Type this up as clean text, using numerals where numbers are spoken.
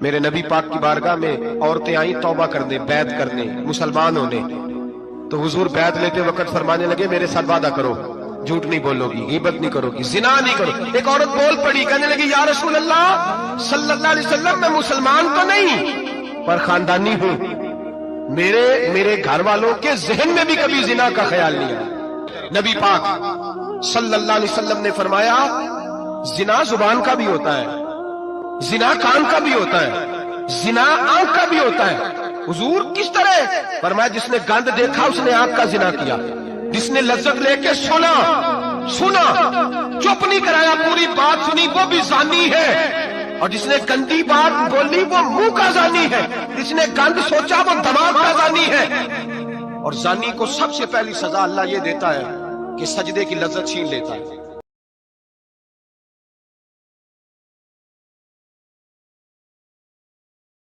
میرے نبی پاک کی بارگاہ میں عورتیں آئیں توبہ کرنے، بیعت کرنے، مسلمان ہونے، تو حضور بیعت لیتے وقت فرمانے لگے میرے ساتھ وعدہ کرو، جھوٹ نہیں بولو گی، غیبت نہیں کرو گی، زنا نہیں کرو۔ ایک عورت بول پڑی، کہنے لگی یا رسول اللہ صلی اللہ علیہ وسلم میں مسلمان تو نہیں پر خاندانی ہوں، میرے گھر والوں کے ذہن میں بھی کبھی زنا کا خیال نہیں آیا۔ نبی پاک صلی اللہ علیہ وسلم نے فرمایا زنا زبان کا بھی ہوتا ہے، زنا کان کا بھی ہوتا ہے، زنا آنکھ کا بھی ہوتا ہے۔ حضور کس طرح؟ فرمایا جس نے گند دیکھا اس نے آنکھ کا زنا کیا، جس نے لذت لے کے سنا چپ نہیں کرایا، پوری بات سنی، وہ بھی زانی ہے، اور جس نے گندی بات بولی وہ منہ کا زانی ہے، جس نے گند سوچا وہ دماغ کا زانی ہے۔ اور زانی کو سب سے پہلی سزا اللہ یہ دیتا ہے کہ سجدے کی لذت چھین لیتا ہے۔